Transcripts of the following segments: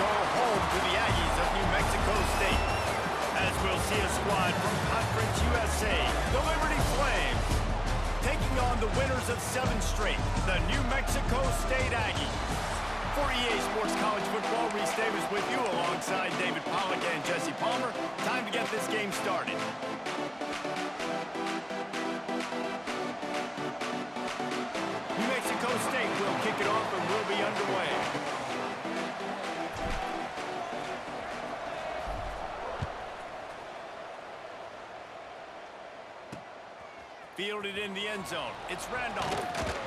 call home to the Aggies of New Mexico State, as we'll see a squad from Conference USA, the Liberty Flames, taking on the winners of 7 straight, the New Mexico State Aggies. For EA Sports College Football, Reese Davis with you alongside David Pollack and Jesse Palmer. Time to get this game started. New Mexico State will kick it off and will be underway. Fielded in the end zone. It's Randolph.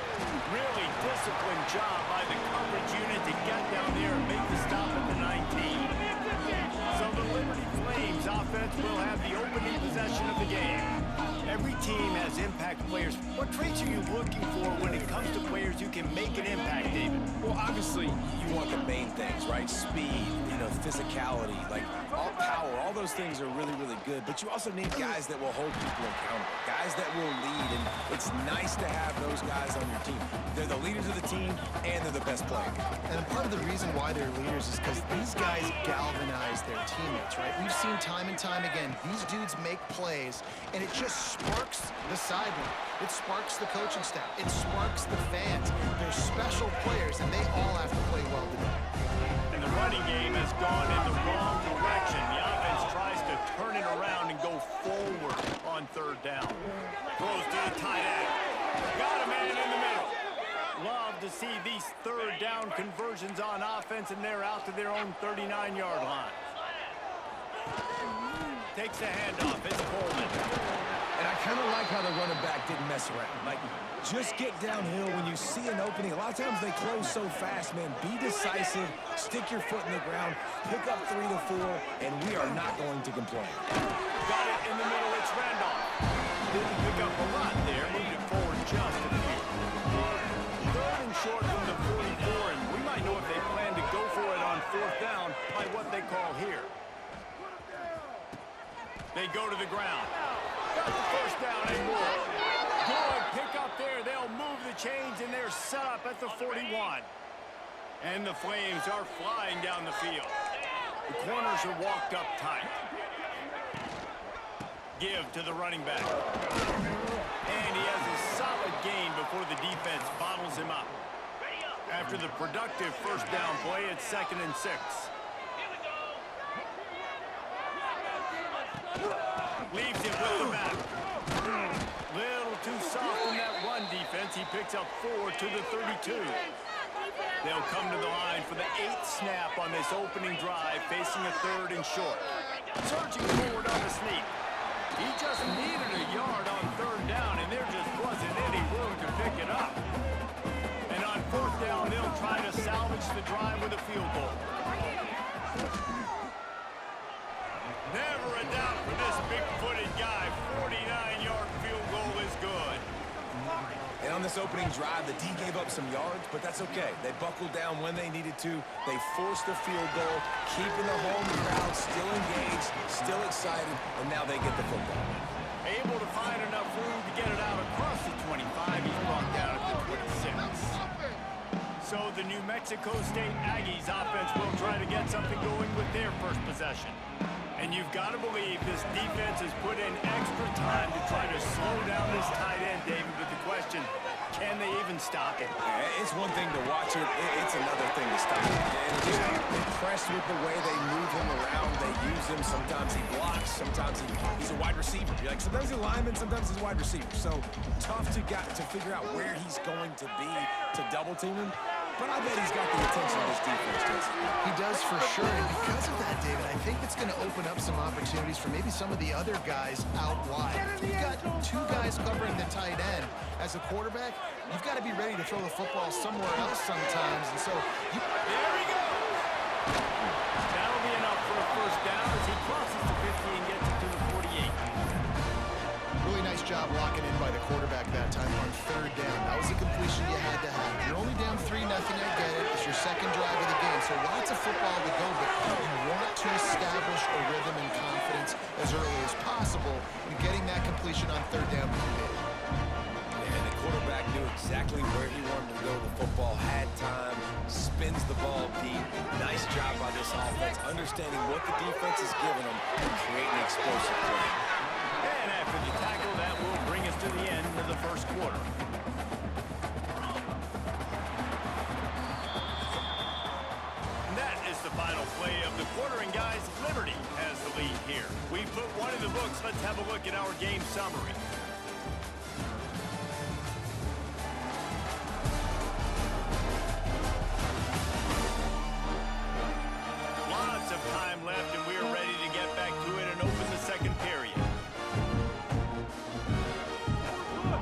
Really disciplined job by the coverage unit to get down there and make the stop at the 19. So the Liberty Flames offense will have the opening possession of the game. Every team has impact players. What traits are you looking for when it comes to players who can make an impact, David? Well, obviously, you want the main things, right? Speed, physicality, like all power, all those things are really, really good. But you also need guys that will hold people accountable, guys that will lead. And it's nice to have those guys on your team. They're the leaders of the team, and they're the best players. And part of the reason why they're leaders is because these guys galvanize their teammates, right? We've seen time and time again, these dudes make plays, and it just sparks the sideline. It sparks the coaching staff. It sparks the fans. They're special players, and they all have to play well today. And the running game has gone in the wrong direction. The offense tries to turn it around and go forward on 3rd down. Throws to the tight end. Got a man in the middle. Love to see these 3rd down conversions on offense, and they're out to their own 39-yard line. Takes the handoff. It's Coleman. And I kind of like how the running back didn't mess around. Like, just get downhill when you see an opening. A lot of times they close so fast, man. Be decisive, stick your foot in the ground, pick up 3 to 4, and we are not going to complain. Got it in the middle. It's Randolph. Didn't pick up a lot there. Moved it forward just a few. 3rd and short from the 44, and we might know if they plan to go for it on 4th down by what they call here. They go to the ground. Got the 1st down and more. Good pick up there. They'll move the chains, and they're set up at the 41. And the Flames are flying down the field. The corners are walked up tight. Give to the running back. And he has a solid gain before the defense bottles him up. After the productive 1st down play, it's 2nd and 6. Leaves it with the back. Little too soft in that run defense. He picks up 4 to the 32. They'll come to the line for the 8th snap on this opening drive, facing a 3rd and short. Surging forward on the sneak. He just needed a yard on 3rd down, and there just wasn't any room to pick it up. And on 4th down, they'll try to salvage the drive with a field goal. Never a doubt for this big-footed guy. 49-yard field goal is good. And on this opening drive, the D gave up some yards, but that's okay. They buckled down when they needed to. They forced the field goal, keeping the home crowd still engaged, still excited, and now they get the football. Able to find enough room to get it out across the 25. He's brought down at the 26. So the New Mexico State Aggies offense will try to get something going with their first possession. And you've got to believe this defense has put in extra time to try to slow down this tight end, David, with the question, can they even stop it? Yeah, it's one thing to watch it. It's another thing to stop it. And just impressed with the way they move him around. They use him. Sometimes he blocks. Sometimes he's a wide receiver. You're like, sometimes he's a lineman. Sometimes he's a wide receiver. So tough to figure out where he's going to be to double team him. But I bet he's got the attention of this defense, Jason. He does for sure, and because of that, David, I think it's going to open up some opportunities for maybe some of the other guys out wide. If you've got 2 guys covering the tight end as a quarterback, you've got to be ready to throw the football somewhere else sometimes, and so... There he goes! That'll be enough for a 1st down as he crosses the 50 and gets it to the 48. Really nice job locking in by the quarterback that time on 3rd down. That was a completion you had to have. You're only down 3-0, I get it. It's your 2nd drive of the game, so lots of football to go, but you want to establish a rhythm and confidence as early as possible, and getting that completion on 3rd down would be big. And the quarterback knew exactly where he wanted to go. The football had time, spins the ball deep. Nice job by this offense, understanding what the defense is giving them and creating explosive play. And after the tackle, that will bring us to the end of the first quarter. And that is the final play of the quarter. And guys, Liberty has the lead here. We put one in the books. Let's have a look at our game summary. Lots of time left, and we are ready to get back to it and open the second period.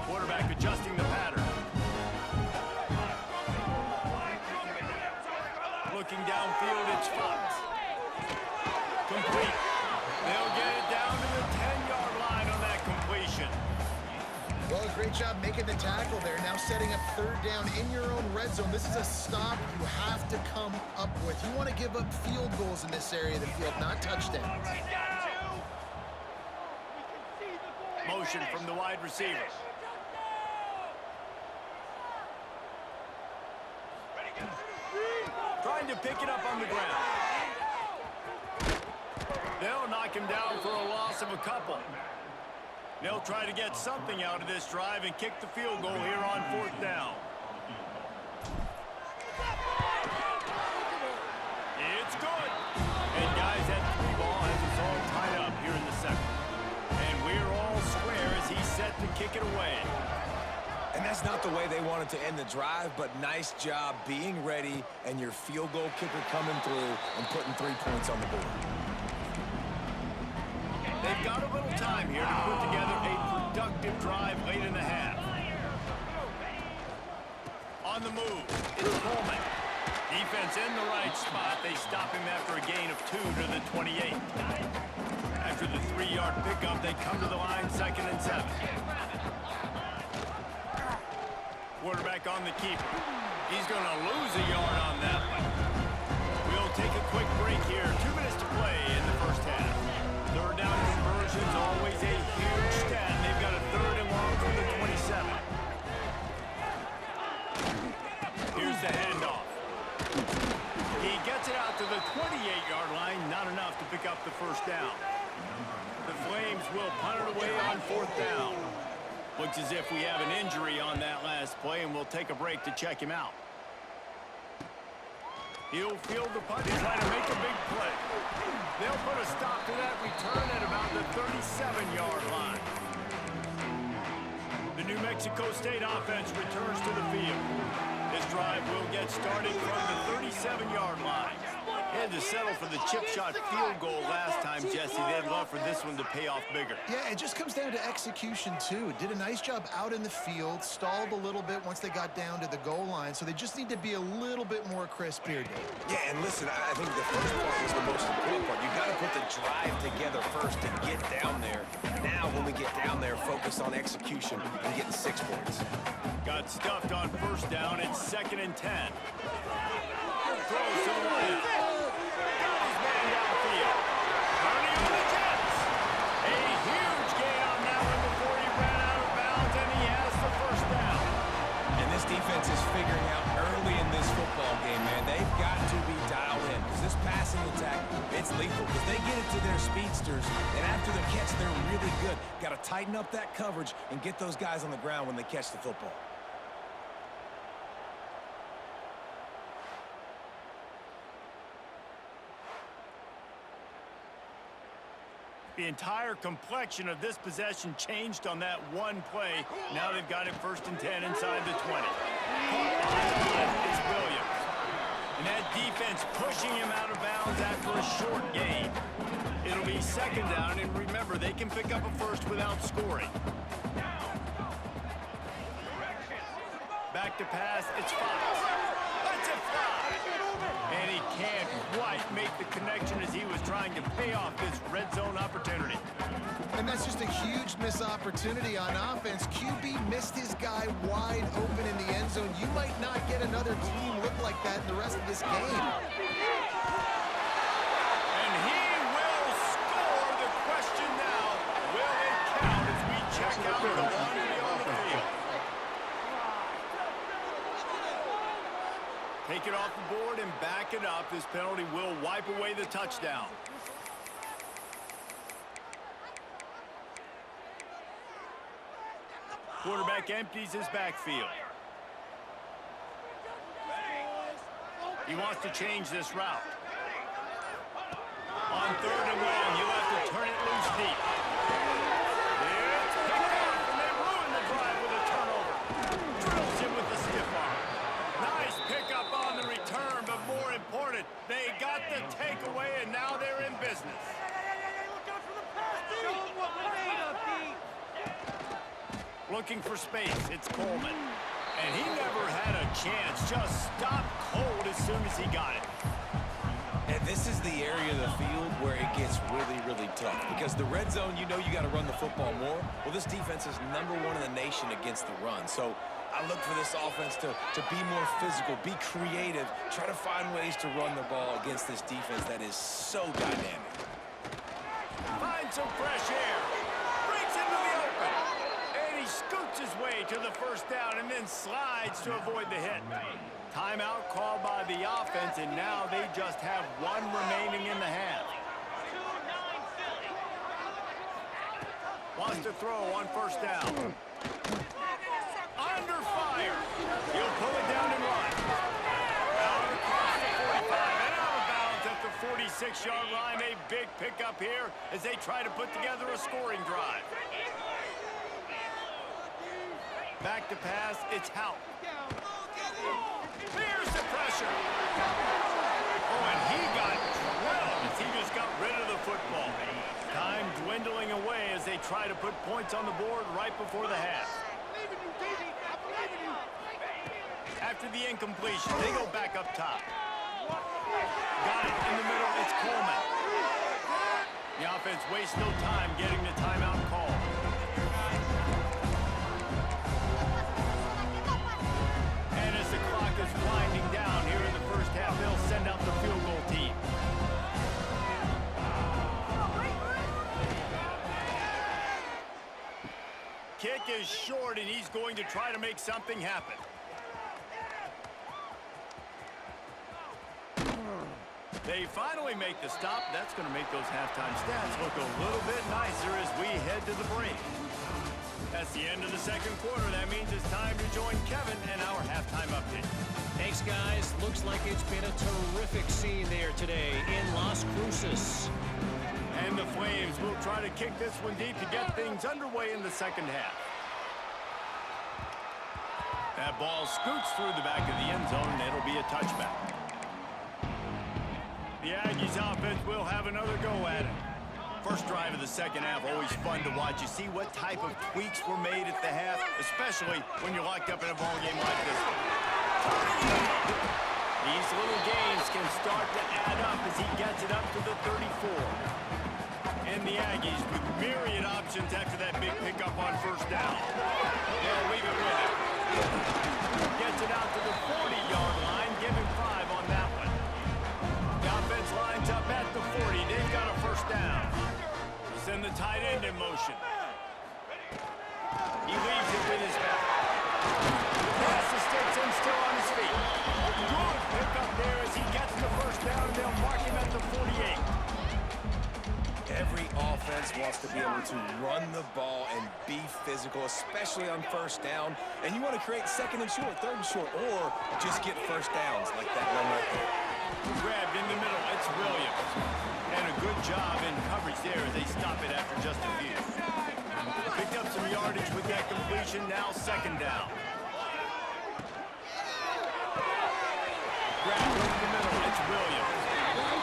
Quarterback adjusting the pattern. Looking downfield, it's Fox. Complete. They'll get it down to the 10-yard line on that completion. Well, great job making the tackle there. Now setting up third down in your own red zone. This is a stop you have to come up with. You want to give up field goals in this area of the field, not touchdowns. Motion from the wide receiver. Trying to pick it up on the ground. They'll knock him down for a loss of a couple. They'll try to get something out of this drive and kick the field goal here on fourth down. It's good. And guys, that three ball has us all tied up here in the second. And we're all square as he's set to kick it away. And that's not the way they wanted to end the drive, but nice job being ready and your field goal kicker coming through and putting 3 points on the board. They've got a little time here to put together a productive drive late in the half. On the move, it's Coleman. Defense in the right spot. They stop him after a gain of 2 to the 28. After the 3-yard pickup, they come to the line, 2nd and 7. Quarterback on the keeper. He's going to lose a yard on that one. We'll take a quick break here. 2 minutes to play in the first half. Third down conversion's always a huge stat. They've got a 3rd and long from the 27. Here's the handoff. He gets it out to the 28-yard line. Not enough to pick up the first down. The Flames will punt it away on 4th down. Looks as if we have an injury on that last play, and we'll take a break to check him out. He'll field the punt and try to make a big play. They'll put a stop to that return at about the 37-yard line. The New Mexico State offense returns to the field. This drive will get started from the 37-yard line. Had to settle for the chip shot field goal last time, Jesse. They'd love for this one to pay off bigger. Yeah, it just comes down to execution, too. Did a nice job out in the field, stalled a little bit once they got down to the goal line, so they just need to be a little bit more crisp here, Dave. Yeah, and listen, I think the first part was the most important part. You got to put the drive together first to get down there. Now, when we get down there, focus on execution and getting 6 points. Got stuffed on first down. It's 2nd and 10. Throws to the left. Got his man downfield. Turning on the Jets. A huge gain on that one before he ran out of bounds, and he has the first down. And this defense is figuring out early in this football game, man. They've got to be dialed in because this passing attack, it's lethal because they get it to their speedsters, and after the catch, they're really good. Got to tighten up that coverage and get those guys on the ground when they catch the football. The entire complexion of this possession changed on that one play. Now they've got it 1st and 10 inside the 20. Caught behind the line is Williams. And that defense pushing him out of bounds after a short gain. It'll be 2nd down, and remember, they can pick up a first without scoring. Back to pass, it's Fox. Let's it fly! And he can't quite make the connection as he was trying to pay off this red zone opportunity. And that's just a huge missed opportunity on offense. QB missed his guy wide open in the end zone. You might not get another team look like that in the rest of this game. And he will score. The question now, will it count as we check out the laundry on the field? Take it off the board and back it up. This penalty will wipe away the touchdown. Quarterback empties his backfield. He wants to change this route. On 3rd and long, you'll have to turn it loose deep. It's picked off, and they ruin the drive with a turnover. Drills him with the stiff arm. Nice pickup on the return, but more important, they got the takeaway, and now they're in business. Looking for space, it's Coleman. And he never had a chance, just stopped cold as soon as he got it. And this is the area of the field where it gets really, really tough. Because the red zone, you know you got to run the football more. Well, this defense is #1 in the nation against the run. So I look for this offense to be more physical, be creative, try to find ways to run the ball against this defense that is so dynamic. Finds some fresh air. Breaks into the open. And he scoots his way to the first down and then slides to avoid the hit. Timeout called by the offense, and now they just have 1 remaining in the half. Wants to throw on 1st down. Under fire. He'll pull it down and run. Out across the 45 and out of bounds at the 46-yard line. A big pickup here as they try to put together a scoring drive. Back to pass, it's Houck. Here's the pressure. Oh, and he got drilled as he just got rid of the football. Time dwindling away as they try to put points on the board right before the half. After the incompletion, they go back up top. Got it in the middle, it's Coleman. The offense wastes no time getting the timeout call. And as the clock is winding down here in the first half, they'll send out the field goal team. Kick is short, and he's going to try to make something happen. They finally make the stop. That's going to make those halftime stats look a little bit nicer as we head to the break. That's the end of the second quarter. That means it's time to join Kevin and our halftime update. Thanks, guys. Looks like it's been a terrific scene there today in Las Cruces. And the Flames will try to kick this one deep to get things underway in the second half. That ball scoots through the back of the end zone, and it'll be a touchback. The Aggies offense will have another go at it. First drive of the second half, always fun to watch. You see what type of tweaks were made at the half, especially when you're locked up in a ball game like this one. These little gains can start to add up as he gets it up to the 34. And the Aggies with myriad options after that big pickup on first down. They'll leave it with him. Gets it out to the 40-yard line, give him 5 on that one. The offense lines up at the 40. They've got a first down. Send the tight end in motion. He leaves it with his back. Pass the sticks and still on his feet. Good pickup there as he gets the first down, and they'll mark him at the 48. Every offense wants to be able to run the ball and be physical, especially on first down. And you want to create 2nd and short, 3rd and short, or just get first downs like that one right there. Grabbed in the middle, it's Williams. And a good job in coverage there as they stop it after just a few. Picked up some yardage with that completion, now 2nd down. Grabbed in the middle, it's Williams.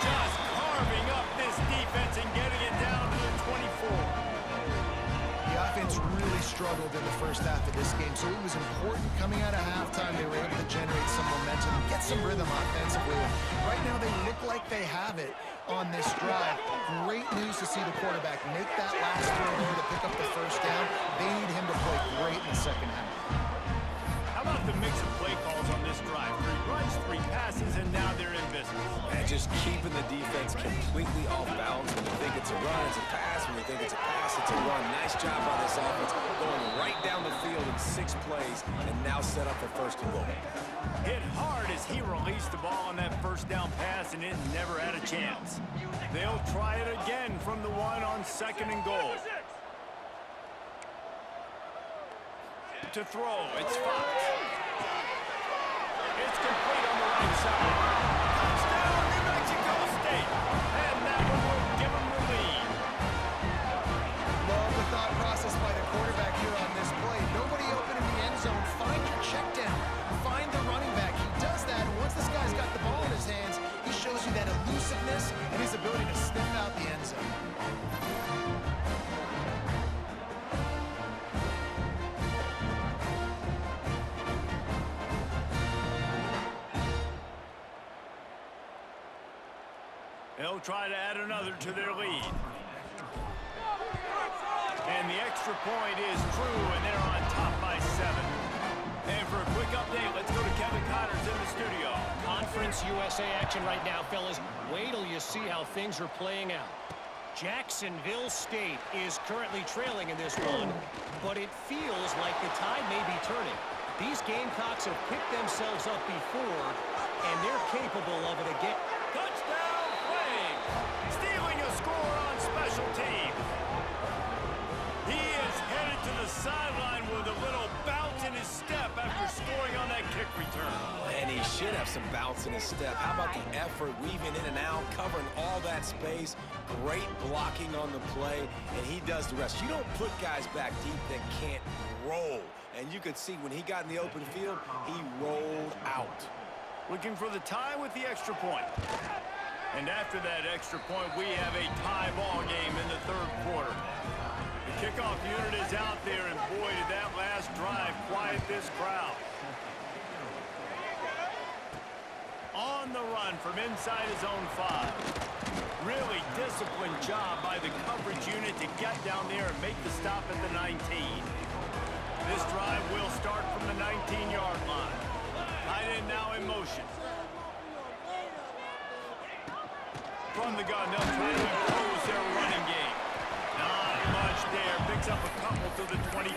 Just carving up this defense and getting it down to the 24. The offense really struggled in the first half of this game, so it was important coming out of halftime. They were able to generate some momentum, get some rhythm offensively. Right now, they look like they have it on this drive. Great news to see the quarterback make that last throw here to pick up the first down. They need him to play great in the second half. How about the mix of play calls on this drive? 3 runs, 3 passes, and now they're in business. And just keeping the defense completely off balance. When you think it's a run, it's a pass. When you think it's a pass, it's a run. Nice job by this offense going right down the field in 6 plays and now set up for 1st and goal. Hit hard as he released the ball on that first down pass, and it never had a chance. They'll try it again from the one on 2nd and goal. To throw, it's Fox. It's complete on the right side. Touchdown, New Mexico State. And that one will give them the lead. Love the thought process by the quarterback here on this play. Nobody open in the end zone. Find your check down. Find the running back. He does that, and once this guy's got the ball in his hands, he shows you that elusiveness and his ability to sniff out the end zone. They'll try to add another to their lead. And the extra point is true, and they're on top by 7. And for a quick update, let's go to Kevin Connors in the studio. Conference USA action right now, fellas. Wait till you see how things are playing out. Jacksonville State is currently trailing in this one, but it feels like the tide may be turning. These Gamecocks have picked themselves up before, and they're capable of it again. Touchdown, Flames! Stealing a score on special teams. He is headed to the sideline with a little bounce in his step after scoring on that kick return. And he should have some bounce in his step. How about the effort, weaving in and out, covering all that space, great blocking on the play, and he does the rest. You don't put guys back deep that can't roll. And you could see when he got in the open field, he rolled out. Looking for the tie with the extra point. And after that extra point, we have a tie ball game in the 3rd quarter. The kickoff unit is out there, and boy, did that last drive quiet this crowd. On the run from inside his own 5. Really disciplined job by the coverage unit to get down there and make the stop at the 19. This drive will start from the 19-yard line. Tight end now in motion. From the gun, they'll try to impose their running game. Not much there. Picks up a couple to the 22.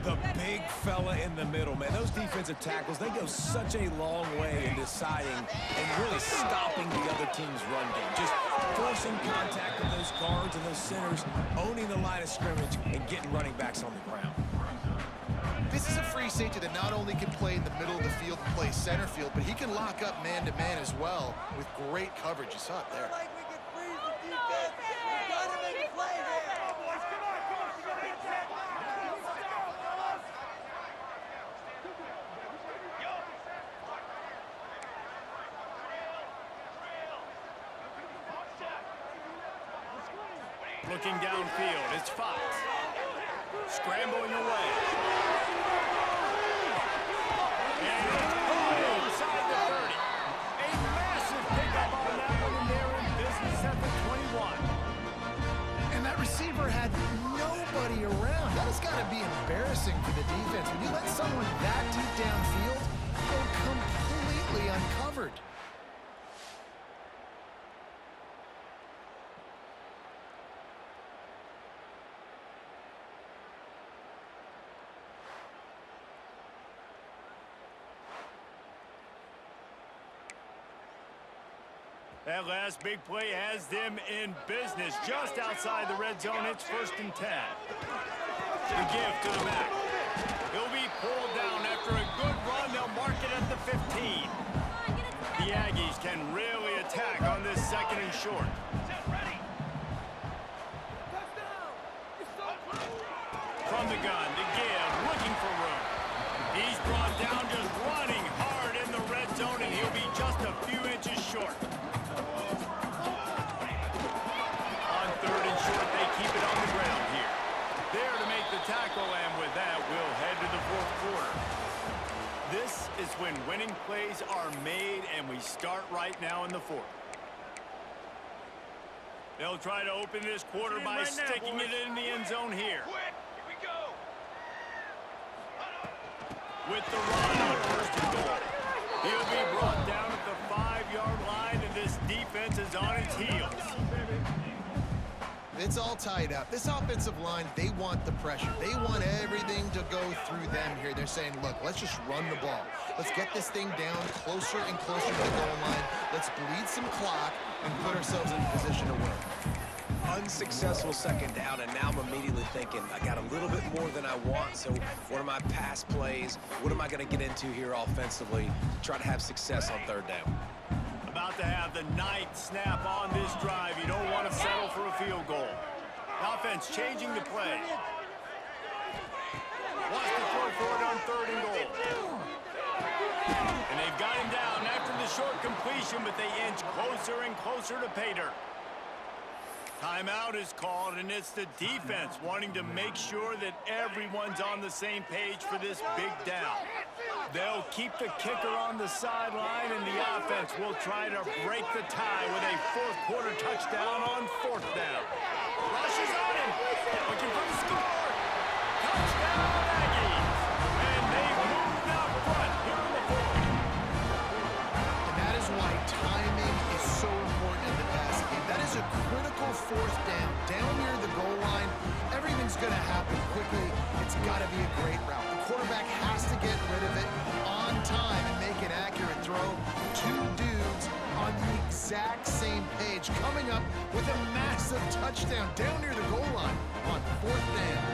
The big fella in the middle, man. Those defensive tackles, they go such a long way in deciding and really stopping the other team's run game. Just forcing contact with those guards and those centers, owning the line of scrimmage, and getting running backs on the ground. This is a free safety that not only can play in the middle of the field and play center field, but he can lock up man-to-man as well with great coverage. You saw it there. Looking downfield, it's Fox. Scrambling away. And it's caught inside the 30. A massive pickup on that one, and they're in business at the 21. And that receiver had nobody around. That has got to be embarrassing for the defense. When you let someone that deep downfield go completely uncovered. That last big play has them in business just outside the red zone. It's 1st and 10. The give to the back. He'll be pulled down after a good run. They'll mark it at the 15. The Aggies can really attack on this 2nd and short. From the gun, the give, looking for room. He's brought down, just running hard in the red zone, and he'll be just a few inches short. Keep it on the ground here. There to make the tackle, and with that, we'll head to the 4th quarter. This is when winning plays are made, and we start right now in the 4th. They'll try to open this quarter by sticking it in the end zone here. Here we go. With the run on 1st and goal. He'll be brought down at the 5-yard line, and this defense is on its heels. It's all tied up. This offensive line, they want the pressure. They want everything to go through them here. They're saying, look, let's just run the ball. Let's get this thing down closer and closer to the goal line. Let's bleed some clock and put ourselves in position to win. Unsuccessful second down, and now I'm immediately thinking, I got a little bit more than I want, so what are my pass plays? What am I going to get into here offensively to try to have success on third down? About to have the 9th snap on this drive. You don't want to settle for a field goal. Offense changing the play. Wants to throw for it on 3rd and goal. And they've got him down after the short completion, but they inch closer and closer to pay dirt. Timeout is called, and it's the defense wanting to make sure that everyone's on the same page for this big down. They'll keep the kicker on the sideline, and the offense will try to break the tie with a 4th quarter touchdown on 4th down. Rushes on him, looking for the score. Touchdown, Aggies! And they've moved out front here in the 4th. And that is why timing is so important in the passing game. That is a critical 4th down. Down near the goal line, everything's going to happen quickly. It's got to be a great route. The quarterback has to get rid of it on time and make an accurate throw. 2 dudes on the exact same page, coming up with a massive touchdown down near the goal line on 4th down.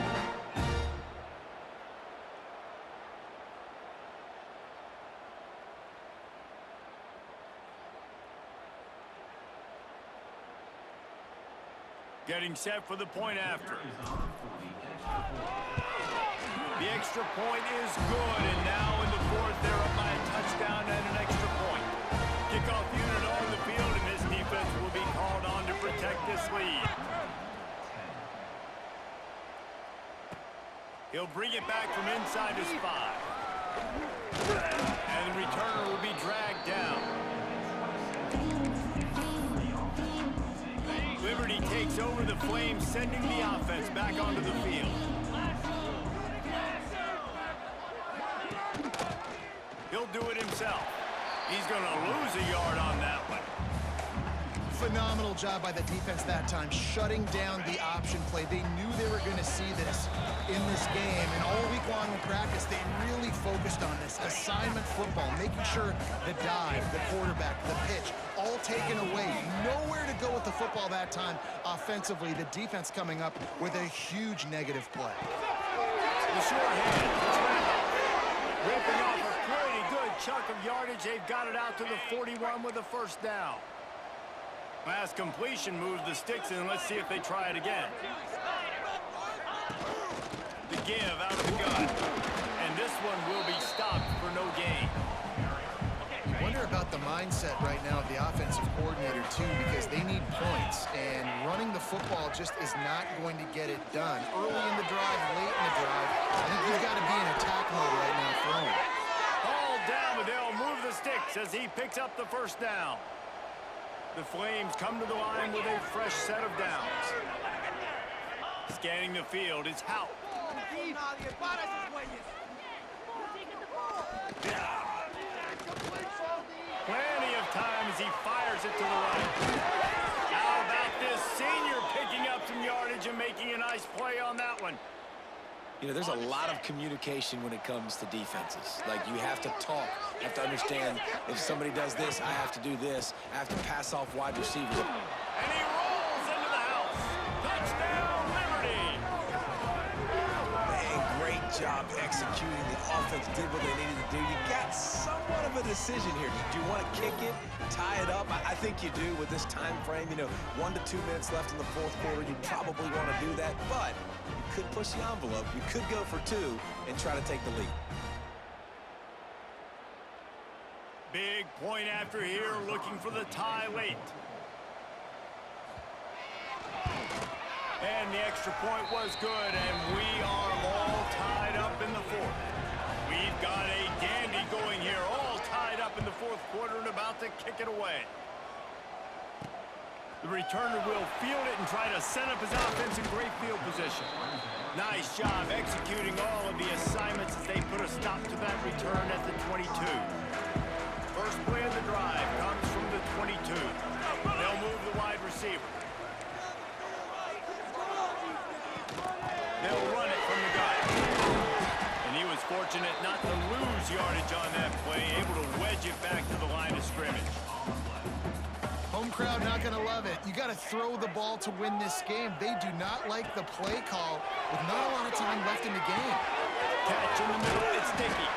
Getting set for the point after. The extra point is good, and now in the 4th, they're up by a touchdown and an extra point. Kickoff unit on the field, and this defense will be called on to protect this lead. He'll bring it back from inside his 5. And the returner will be dragged down. Liberty takes over the Flames, sending the offense back onto the field. He'll do it himself. He's going to lose a yard on that one. Phenomenal job by the defense that time, shutting down the option play. They knew they were going to see this in this game, and all week long in practice, they really focused on this assignment football, making sure the dive, the quarterback, the pitch, all taken away. Nowhere to go with the football that time offensively. The defense coming up with a huge negative play. The short hand, ripping off a pretty good chunk of yardage. They've got it out to the 41 with a 1st down. Last completion moves the sticks in. Let's see if they try it again. The give out of the gun. And this one will be stopped for no gain. You wonder about the mindset right now of the offensive coordinator, too, because they need points, and running the football just is not going to get it done. Early in the drive, late in the drive, I think you've got to be in attack mode right now throwing. All down, but they'll move the sticks as he picks up the 1st down. The Flames come to the line with a fresh set of downs. Scanning the field is Hout. Plenty of time as he fires it to the right. How about this senior picking up some yardage and making a nice play on that one? You know, there's a lot of communication when it comes to defenses. Like, you have to talk. You have to understand, if somebody does this, I have to do this. I have to pass off wide receivers. And he rolls into the house. Touchdown, Liberty! And great job executing. The offense did what they needed to do. You got somewhat of a decision here. Do you want to kick it, tie it up? I think you do with this time frame. You know, 1 to 2 minutes left in the 4th quarter. You probably want to do that, but you could push the envelope. You could go for 2 and try to take the lead. Big point after here, looking for the tie late. And the extra point was good, and we are all tied up in the 4th. We've got a dandy going here, all tied up in the 4th quarter and about to kick it away. The returner will field it and try to set up his offense in great field position. Nice job executing all of the assignments as they put a stop to that return at the 22. First play of the drive comes from the 22. They'll move the wide receiver. fortunate not to lose yardage on that play, able to wedge it back to the line of scrimmage. Home crowd not going to love it. You got to throw the ball to win this game. They do not like the play call with not a lot of time left in the game. Catch in the middle, it's Dickey.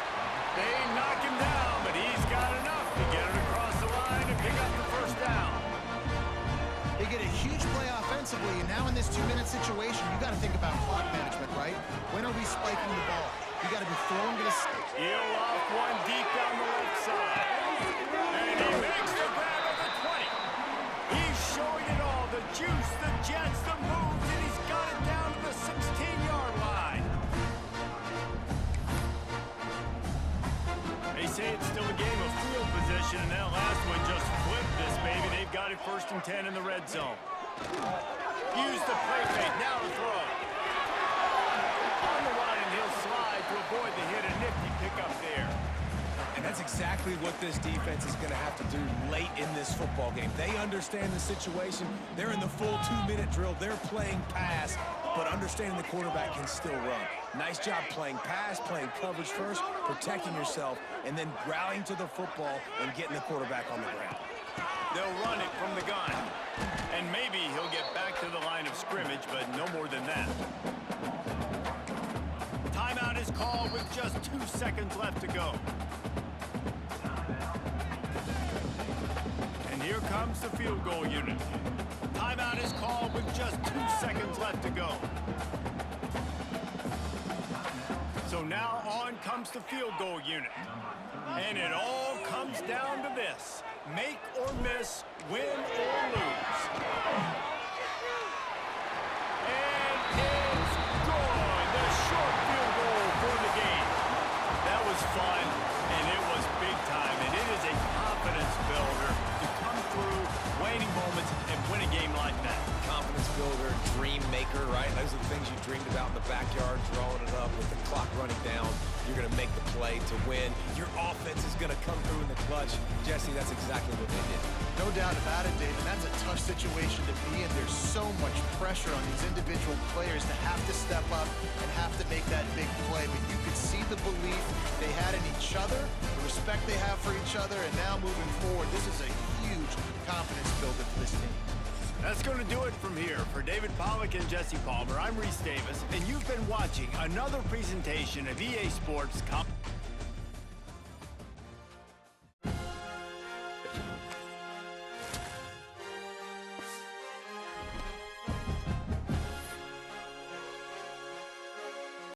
They knock him down, but he's got enough to get it across the line and pick up the first down. They get a huge play offensively, and now in this 2-minute situation, you got to think about clock management, right? When are we spiking the ball? You got to be throwing to the... He'll off one deep down the left side. And he makes the grab at the 20. He's showing it all, the juice, the jets, the moves, and he's got it down to the 16-yard line. They say it's still a game of field position, and that last one just flipped this baby. They've got it 1st and 10 in the red zone. Use the play fake, now to throw. On the line, and he'll slide to avoid the hit, a nifty pickup there. And that's exactly what this defense is going to have to do late in this football game. They understand the situation. They're in the full 2-minute drill. They're playing pass, but understanding the quarterback can still run. Nice job playing pass, playing coverage first, protecting yourself, and then rallying to the football and getting the quarterback on the ground. They'll run it from the gun. And maybe he'll get back to the line of scrimmage, but no more than that. Timeout is called with just 2 seconds left to go. And here comes the field goal unit. Timeout is called with just 2 seconds left to go. So now on comes the field goal unit. And it all comes down to this. Make or miss, win or lose. And it's good. The short field goal for the game. That was fun, and it was big time. And it is a confidence builder to come through waning moments and win a game like that. Confidence builder, dream maker, right? Those are the things you dreamed about in the backyard, drawing it up with the clock running down. You're going to make the play to win. Your offense is going to come through in the clutch. Jesse, that's exactly what they did. No doubt about it, David. That's a tough situation to be in. There's so much pressure on these individual players to have to step up and have to make that big play. But you could see the belief they had in each other, the respect they have for each other, and now moving forward, this is a huge confidence builder for this team. That's going to do it from here. For David Pollack and Jesse Palmer, I'm Reese Davis, and you've been watching another presentation of EA Sports.